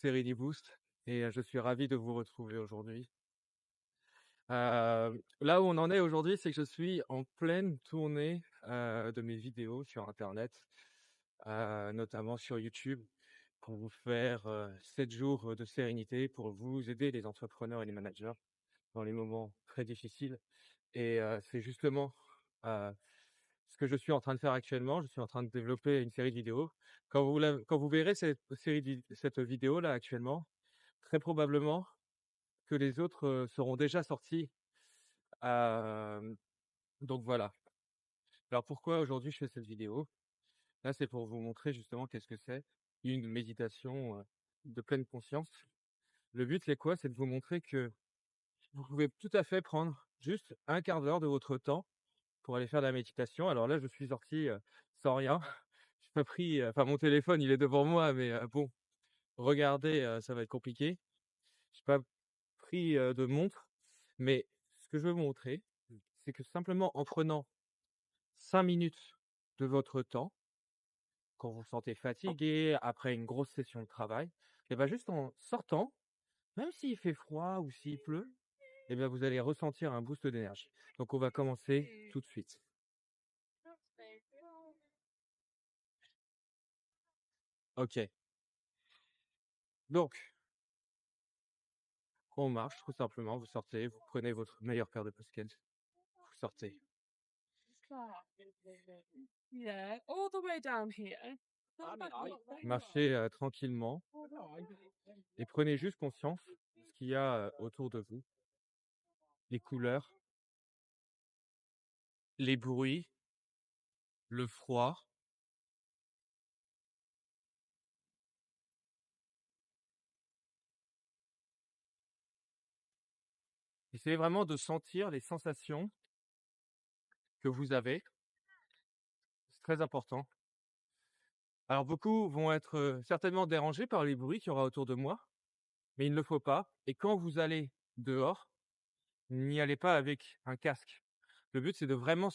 Serenity Boost et je suis ravi de vous retrouver aujourd'hui. Là où on en est aujourd'hui, c'est que je suis en pleine tournée de mes vidéos sur internet, notamment sur YouTube, pour vous faire 7 jours de sérénité pour vous aider les entrepreneurs et les managers dans les moments très difficiles. Et c'est justement ce que je suis en train de faire actuellement. Je suis en train de développer une série de vidéos. Quand vous verrez cette vidéo-là actuellement, très probablement que les autres seront déjà sortis. Donc voilà. Alors pourquoi aujourd'hui je fais cette vidéo? Là, c'est pour vous montrer justement qu'est-ce que c'est une méditation de pleine conscience. Le but, c'est quoi? C'est de vous montrer que vous pouvez tout à fait prendre juste un quart d'heure de votre temps pour aller faire de la méditation. Alors là, je suis sorti sans rien. J'ai pas pris, enfin mon téléphone, il est devant moi, mais bon, regardez, ça va être compliqué. J'ai pas pris de montre, mais ce que je veux vous montrer, c'est que simplement en prenant 5 minutes de votre temps, quand vous vous sentez fatigué, après une grosse session de travail, et ben juste en sortant, même s'il fait froid ou s'il pleut, et bien vous allez ressentir un boost d'énergie. Donc on va commencer tout de suite. Ok. Donc, on marche tout simplement, vous sortez, vous prenez votre meilleure paire de baskets, vous sortez. Yeah, all the way down here. Marchez tranquillement et prenez juste conscience de ce qu'il y a autour de vous, les couleurs, les bruits, le froid. Essayez vraiment de sentir les sensations que vous avez. C'est très important. Alors beaucoup vont être certainement dérangés par les bruits qu'il y aura autour de moi, mais il ne le faut pas. Et quand vous allez dehors, n'y allez pas avec un casque. Le but, c'est de vraiment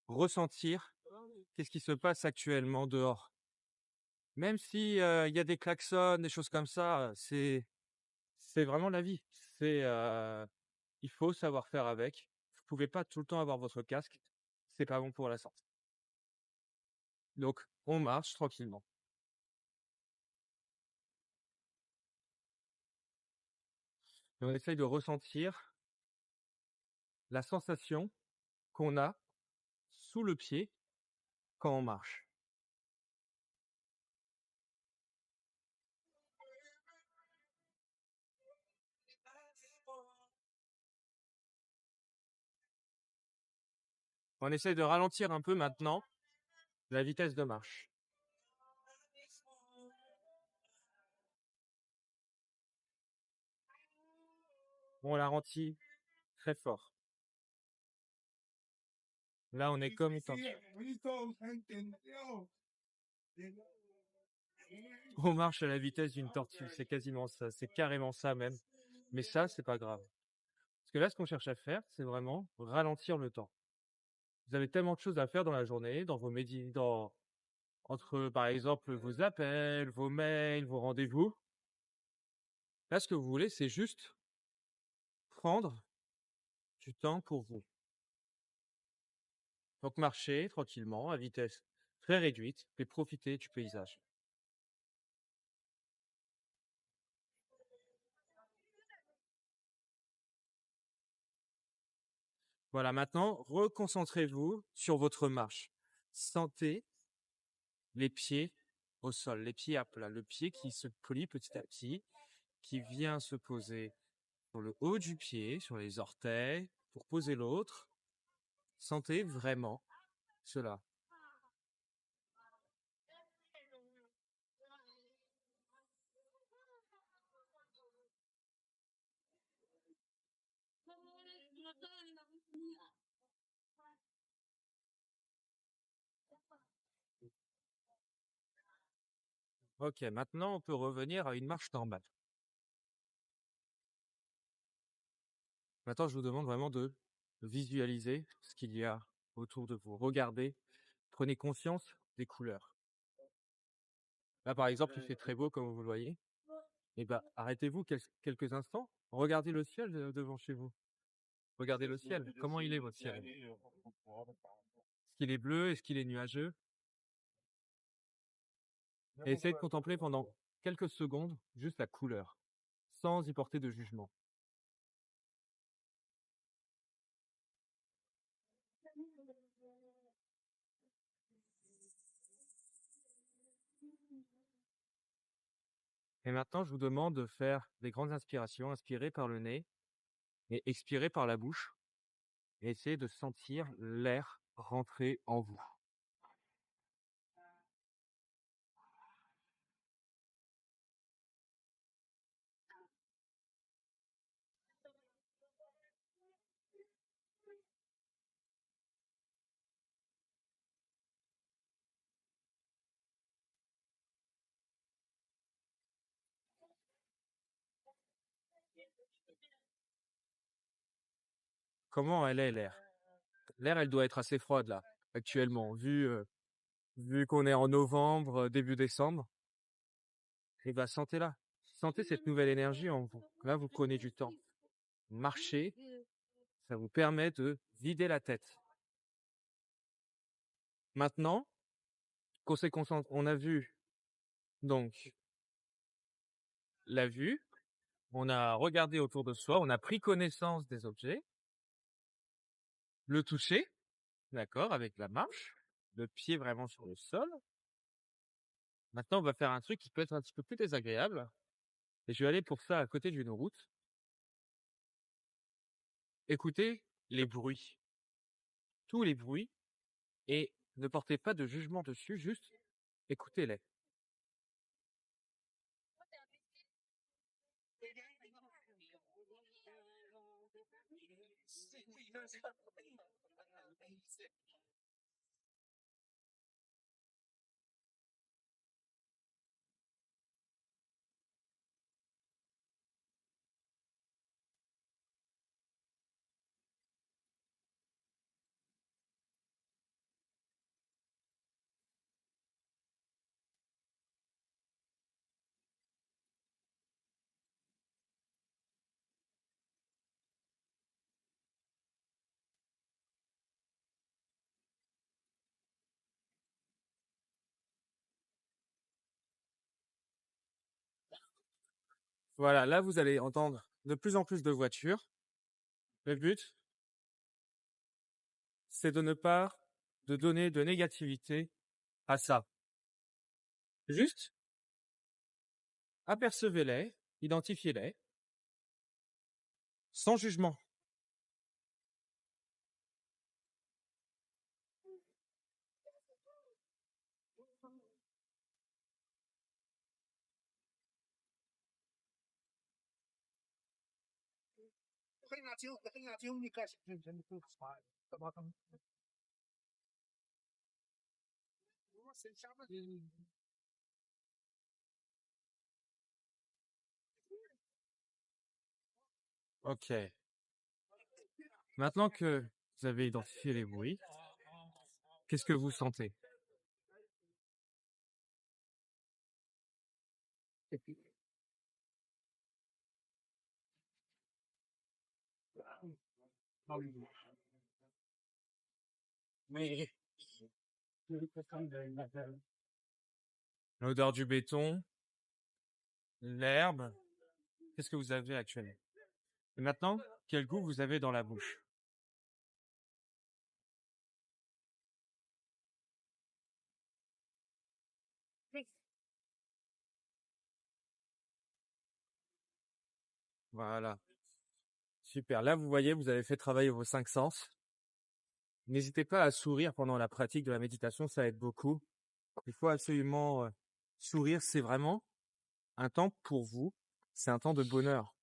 ressentir qu'est-ce qui se passe actuellement dehors. Même si il y a des klaxons, des choses comme ça, c'est vraiment la vie. Il faut savoir faire avec. Vous pouvez pas tout le temps avoir votre casque. C'est pas bon pour la santé. Donc, on marche tranquillement. Et on essaye de ressentir la sensation qu'on a sous le pied quand on marche. On essaye de ralentir un peu maintenant la vitesse de marche. On la ralentit très fort. Là, on est comme une tortue. On marche à la vitesse d'une tortue, c'est quasiment ça, c'est carrément ça même. Mais ça, c'est pas grave. Parce que là, ce qu'on cherche à faire, c'est vraiment ralentir le temps. Vous avez tellement de choses à faire dans la journée, dans vos entre, par exemple, vos appels, vos mails, vos rendez-vous. Là, ce que vous voulez, c'est juste prendre du temps pour vous. Donc, marchez tranquillement, à vitesse très réduite, et profitez du paysage. Voilà, maintenant, reconcentrez-vous sur votre marche. Sentez les pieds au sol, les pieds à plat, le pied qui se plie petit à petit, qui vient se poser sur le haut du pied, sur les orteils, pour poser l'autre. Sentez vraiment cela. Ok, maintenant on peut revenir à une marche normale. Maintenant, je vous demande vraiment de visualiser ce qu'il y a autour de vous. Regardez, prenez conscience des couleurs. Là, par exemple, il fait très beau, comme vous le voyez. Et bah, arrêtez-vous quelques instants, regardez le ciel devant chez vous. Regardez le ciel. Comment il est votre ciel? Est-ce qu'il est bleu? Est-ce qu'il est nuageux? Et essayez de contempler pendant quelques secondes juste la couleur, sans y porter de jugement. Et maintenant, je vous demande de faire des grandes inspirations, inspirez par le nez et expirez par la bouche. Et essayez de sentir l'air rentrer en vous. Comment elle est l'air? L'air, elle doit être assez froide là, actuellement, vu qu'on est en novembre, début décembre. Et bah sentez-la. Sentez cette nouvelle énergie en vous. Là, vous prenez du temps. Marchez, ça vous permet de vider la tête. Maintenant, qu'on s'est concentré, on a vu donc la vue, on a regardé autour de soi, on a pris connaissance des objets, le toucher, d'accord, avec la marche, le pied vraiment sur le sol. Maintenant, on va faire un truc qui peut être un petit peu plus désagréable. Et je vais aller pour ça à côté d'une route. Écoutez les bruits, tous les bruits, et ne portez pas de jugement dessus, juste écoutez-les. Voilà, là vous allez entendre de plus en plus de voitures. Le but, c'est de ne pas de donner de négativité à ça. Juste apercevez-les, identifiez-les, sans jugement. Ok. Maintenant que vous avez identifié les bruits, qu'est-ce que vous sentez? L'odeur du béton, l'herbe, qu'est-ce que vous avez actuellement? Et maintenant, quel goût vous avez dans la bouche? Voilà. Super. Là, vous voyez, vous avez fait travailler vos 5 sens. N'hésitez pas à sourire pendant la pratique de la méditation, ça aide beaucoup. Il faut absolument sourire, c'est vraiment un temps pour vous, c'est un temps de bonheur.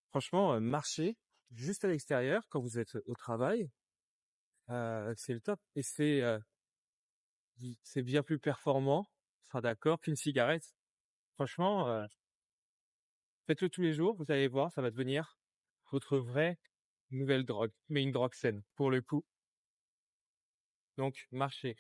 Franchement, marcher juste à l'extérieur quand vous êtes au travail, c'est le top. Et c'est bien plus performant, on sera d'accord, qu'une cigarette. Franchement, faites-le tous les jours, vous allez voir, ça va devenir votre vraie nouvelle drogue, mais une drogue saine pour le coup. Donc, marchez.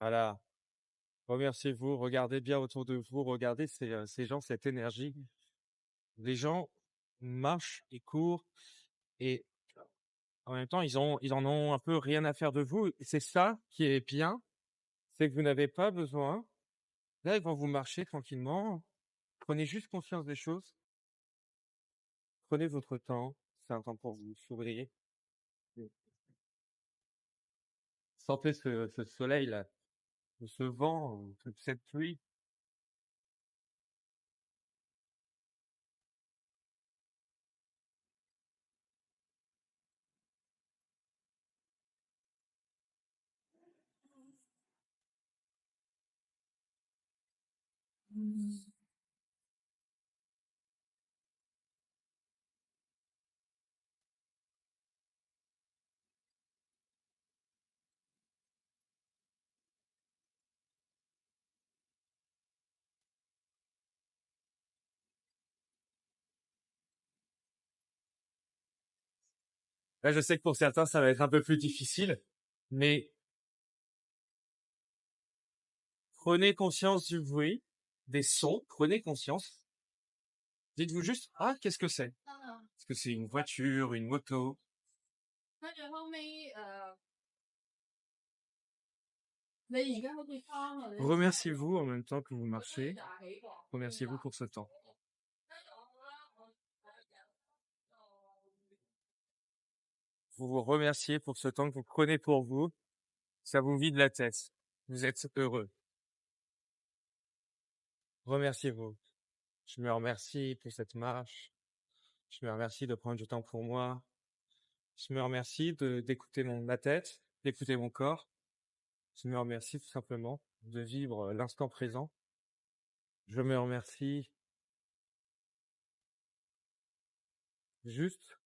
Voilà. Remerciez-vous, regardez bien autour de vous, regardez ces gens, cette énergie. Les gens marchent et courent et en même temps, ils en ont un peu rien à faire de vous. Et c'est ça qui est bien, c'est que vous n'avez pas besoin. Là, ils vont vous marcher tranquillement. Prenez juste conscience des choses. Prenez votre temps. C'est un temps pour vous sourire. Sentez ce soleil-là, ce vent, cette pluie. Là, je sais que pour certains, ça va être un peu plus difficile, mais prenez conscience du bruit, des sons, prenez conscience. Dites-vous juste, ah, qu'est-ce que c'est? Est-ce que c'est une voiture, une moto? Remerciez-vous en même temps que vous marchez. Remerciez-vous pour ce temps. Vous vous remerciez pour ce temps que vous prenez pour vous. Ça vous vide la tête. Vous êtes heureux. Remerciez-vous. Je me remercie pour cette marche. Je me remercie de prendre du temps pour moi. Je me remercie d'écouter ma tête, d'écouter mon corps. Je me remercie tout simplement de vivre l'instant présent. Je me remercie juste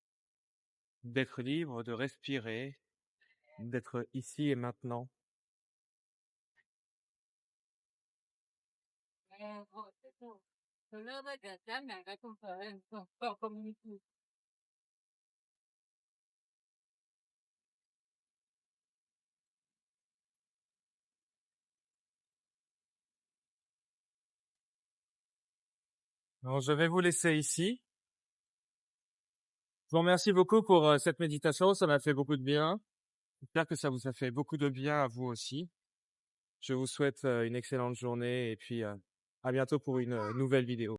d'être libre, de respirer, d'être ici et maintenant. Alors, je vais vous laisser ici. Je vous remercie beaucoup pour cette méditation. Ça m'a fait beaucoup de bien. J'espère que ça vous a fait beaucoup de bien à vous aussi. Je vous souhaite une excellente journée et puis à bientôt pour une nouvelle vidéo.